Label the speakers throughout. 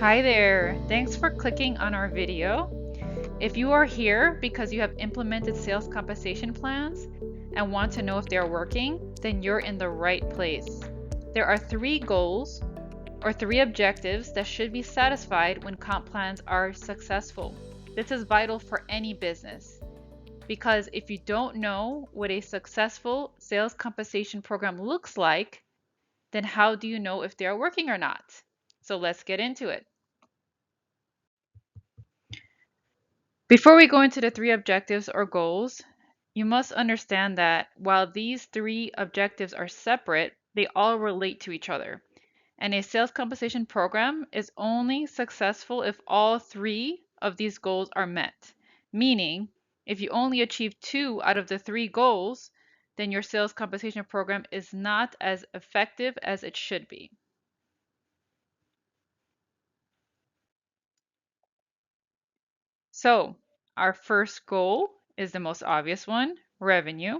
Speaker 1: Hi there, thanks for clicking on our video. If you are here because you have implemented sales compensation plans and want to know if they are working, then you're in the right place. There are three goals or three objectives that should be satisfied when comp plans are successful. This is vital for any business because if you don't know what a successful sales compensation program looks like, then how do you know if they are working or not? So let's get into it. Before we go into the three objectives or goals, you must understand that while these three objectives are separate, they all relate to each other. And a sales compensation program is only successful if all three of these goals are met. Meaning, if you only achieve two out of the three goals, then your sales compensation program is not as effective as it should be. So, our first goal is the most obvious one, revenue.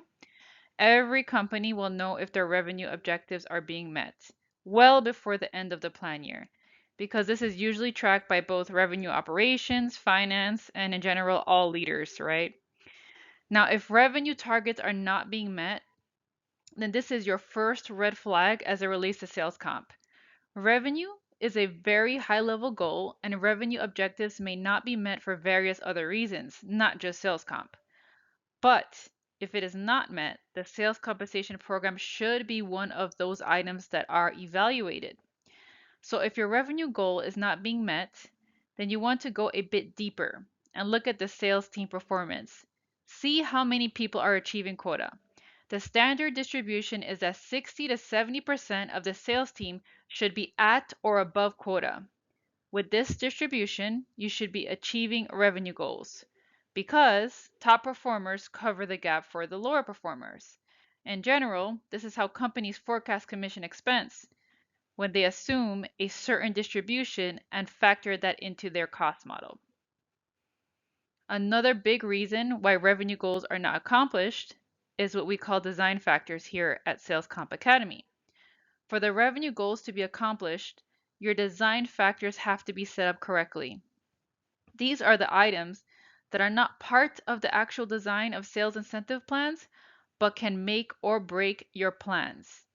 Speaker 1: Every company will know if their revenue objectives are being met well before the end of the plan year, because this is usually tracked by both revenue operations, finance, and in general, all leaders, right? Now, if revenue targets are not being met, then this is your first red flag as it relates to sales comp. Revenue is a very high level goal, and revenue objectives may not be met for various other reasons, not just sales comp. But if it is not met, the sales compensation program should be one of those items that are evaluated. So if your revenue goal is not being met, then you want to go a bit deeper and look at the sales team performance. See how many people are achieving quota. The standard distribution is that 60 to 70% of the sales team should be at or above quota. With this distribution, you should be achieving revenue goals because top performers cover the gap for the lower performers. In general, this is how companies forecast commission expense when they assume a certain distribution and factor that into their cost model. Another big reason why revenue goals are not accomplished is what we call design factors here at Sales Comp Academy. For the revenue goals to be accomplished, your design factors have to be set up correctly. These are the items that are not part of the actual design of sales incentive plans, but can make or break your plans.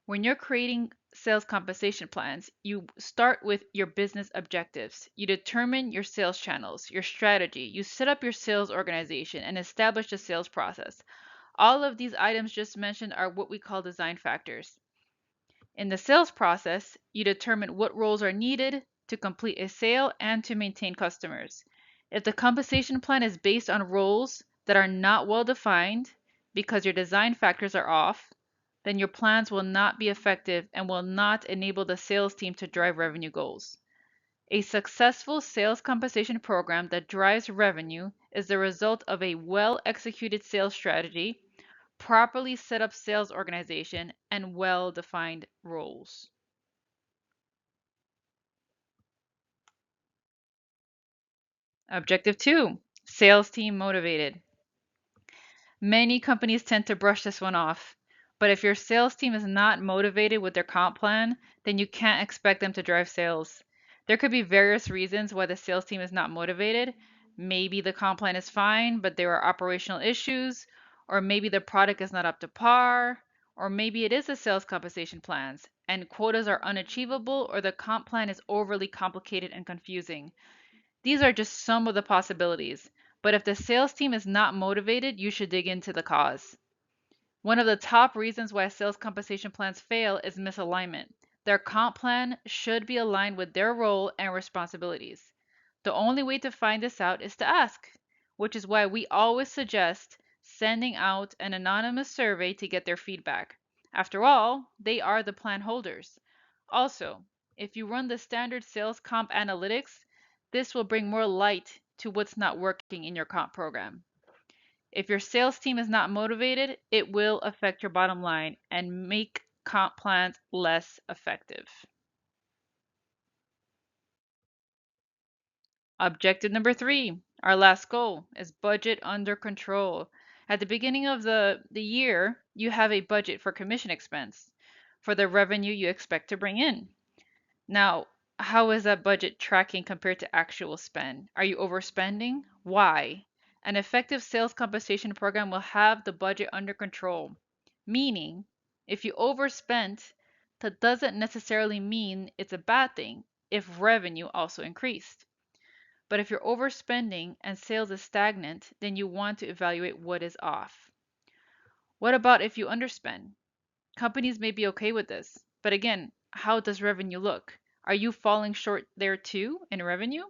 Speaker 1: When you're creating sales compensation plans, you start with your business objectives. You determine your sales channels, your strategy. You set up your sales organization and establish the sales process. All of these items just mentioned are what we call design factors. In the sales process, you determine what roles are needed to complete a sale and to maintain customers. If the compensation plan is based on roles that are not well defined because your design factors are off, then your plans will not be effective and will not enable the sales team to drive revenue goals. A successful sales compensation program that drives revenue is the result of a well executed sales strategy, properly set up sales organization, and well defined roles. Objective two, sales team motivated. Many companies tend to brush this one off, but if your sales team is not motivated with their comp plan, then you can't expect them to drive sales. There could be various reasons why the sales team is not motivated. Maybe the comp plan is fine, but there are operational issues, or maybe the product is not up to par, or maybe it is the sales compensation plans and quotas are unachievable, or the comp plan is overly complicated and confusing. These are just some of the possibilities, but if the sales team is not motivated, you should dig into the cause. One of the top reasons why sales compensation plans fail is misalignment. Their comp plan should be aligned with their role and responsibilities. The only way to find this out is to ask, which is why we always suggest sending out an anonymous survey to get their feedback. After all, they are the plan holders. Also, if you run the standard sales comp analytics, this will bring more light to what's not working in your comp program. If your sales team is not motivated, it will affect your bottom line and make comp plans less effective. Objective number three, our last goal, is budget under control. At the beginning of the year, you have a budget for commission expense for the revenue you expect to bring in. Now, How is that budget tracking compared to actual spend? Are you overspending? Why? An effective sales compensation program will have the budget under control. Meaning, if you overspent, that doesn't necessarily mean it's a bad thing if revenue also increased. But if you're overspending and sales is stagnant, then you want to evaluate what is off. What about if you underspend? Companies may be okay with this, but again, how does revenue look? Are you falling short there too in revenue?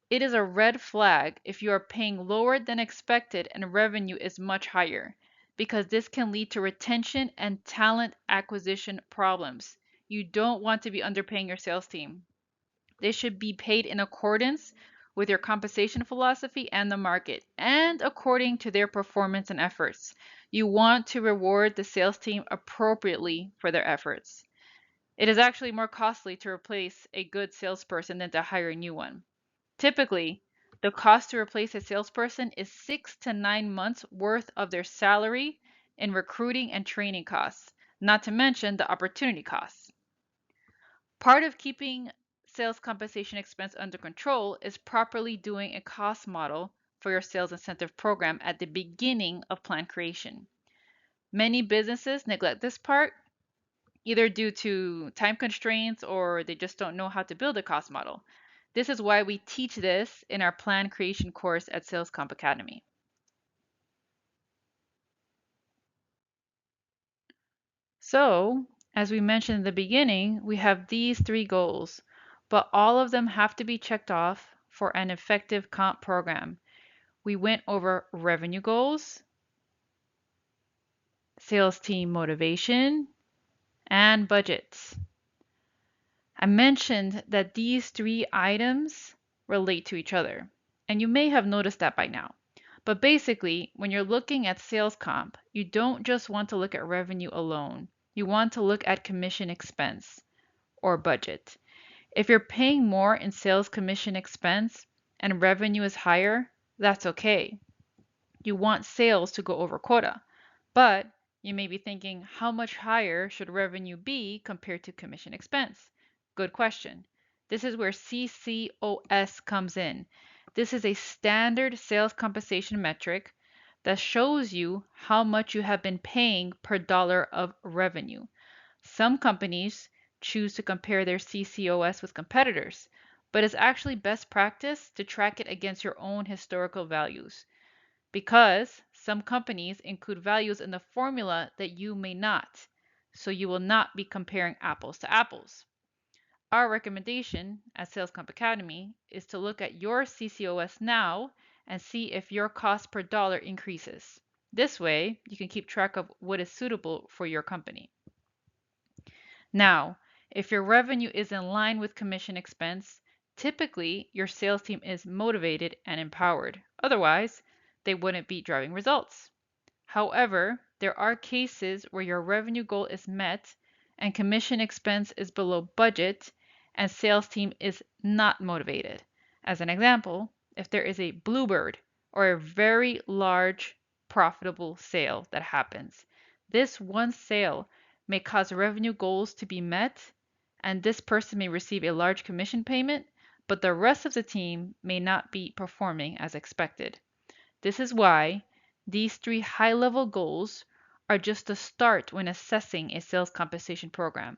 Speaker 1: It is a red flag if you are paying lower than expected and revenue is much higher, because this can lead to retention and talent acquisition problems. You don't want to be underpaying your sales team. They should be paid in accordance with your compensation philosophy and the market, and according to their performance and efforts. You want to reward the sales team appropriately for their efforts. It is actually more costly to replace a good salesperson than to hire a new one. Typically, the cost to replace a salesperson is 6 to 9 months worth of their salary in recruiting and training costs, not to mention the opportunity costs. Part of keeping sales compensation expense under control is properly doing a cost model for your sales incentive program at the beginning of plan creation. Many businesses neglect this part, either due to time constraints or they just don't know how to build a cost model. This is why we teach this in our plan creation course at Sales Comp Academy. So, as we mentioned in the beginning, we have these three goals, but all of them have to be checked off for an effective comp program. We went over revenue goals, sales team motivation, and budgets. I mentioned that these three items relate to each other, and you may have noticed that by now. But basically, when you're looking at sales comp, you don't just want to look at revenue alone. You want to look at commission expense or budget. If you're paying more in sales commission expense and revenue is higher, that's okay. You want sales to go over quota. But you may be thinking, how much higher should revenue be compared to commission expense? Good question. This is where CCOS comes in. This is a standard sales compensation metric that shows you how much you have been paying per dollar of revenue. Some companies choose to compare their CCOS with competitors, but it's actually best practice to track it against your own historical values because some companies include values in the formula that you may not, so you will not be comparing apples to apples. Our recommendation at Sales Comp Academy is to look at your CCOS now and see if your cost per dollar increases. This way, you can keep track of what is suitable for your company. Now, if your revenue is in line with commission expense, typically your sales team is motivated and empowered. Otherwise, they wouldn't be driving results. However, there are cases where your revenue goal is met and commission expense is below budget and sales team is not motivated. As an example, if there is a bluebird or a very large profitable sale that happens, this one sale may cause revenue goals to be met and this person may receive a large commission payment, but the rest of the team may not be performing as expected. This is why these three high-level goals are just a start when assessing a sales compensation program.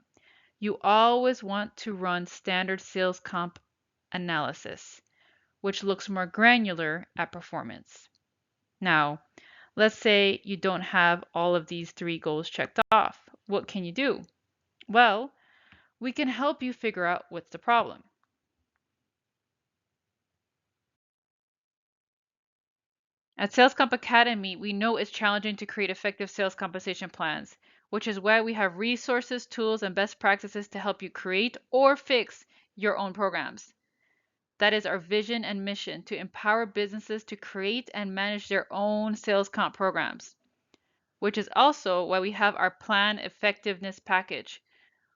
Speaker 1: You always want to run standard sales comp analysis, which looks more granular at performance. Now, let's say you don't have all of these three goals checked off. What can you do? Well, we can help you figure out what's the problem. At Sales Comp Academy, we know it's challenging to create effective sales compensation plans, which is why we have resources, tools, and best practices to help you create or fix your own programs. That is our vision and mission to empower businesses to create and manage their own sales comp programs, which is also why we have our plan effectiveness package,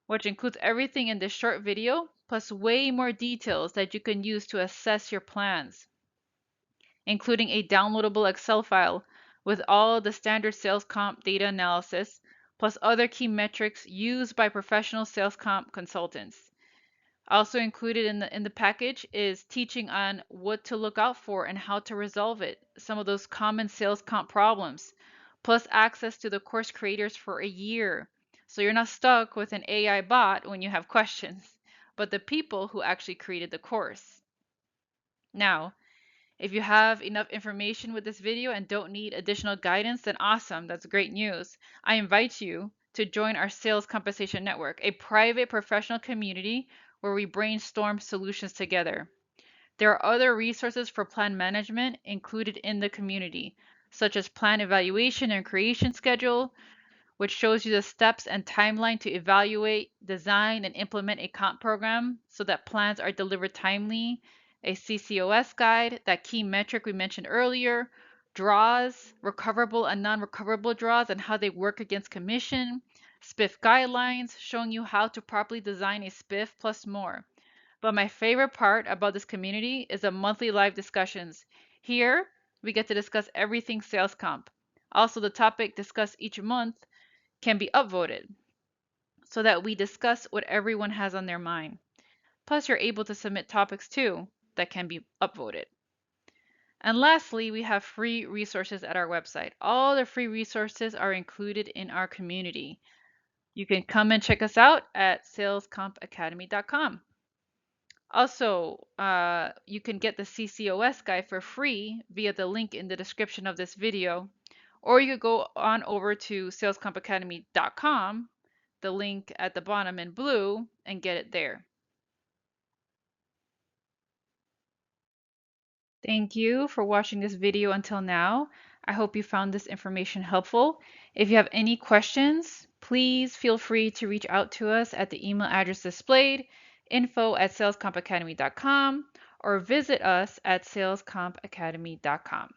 Speaker 1: which includes everything in this short video, plus way more details that you can use to assess your plans, including a downloadable Excel file with all the standard sales comp data analysis, plus other key metrics used by professional sales comp consultants. Also included in the package is teaching on what to look out for and how to resolve it, some of those common sales comp problems, plus access to the course creators for a year. So you're not stuck with an AI bot when you have questions, but the people who actually created the course. Now, if you have enough information with this video and don't need additional guidance, then awesome, that's great news. I invite you to join our Sales Compensation Network, a private professional community where we brainstorm solutions together. There are other resources for plan management included in the community, such as plan evaluation and creation schedule, which shows you the steps and timeline to evaluate, design, and implement a comp program so that plans are delivered timely, a CCOS guide, that key metric we mentioned earlier, draws, recoverable and non-recoverable draws and how they work against commission, SPIF guidelines showing you how to properly design a SPIF plus more. But my favorite part about this community is the monthly live discussions. Here, we get to discuss everything sales comp. Also, the topic discussed each month can be upvoted so that we discuss what everyone has on their mind. Plus, you're able to submit topics too that can be upvoted. And lastly, we have free resources at our website. All the free resources are included in our community. You can come and check us out at salescompacademy.com. Also, you can get the CCOS guide for free via the link in the description of this video, or you could go on over to salescompacademy.com, the link at the bottom in blue, and get it there. Thank you for watching this video until now. I hope you found this information helpful. If you have any questions, please feel free to reach out to us at the email address displayed, info@salescompacademy.com, or visit us at salescompacademy.com.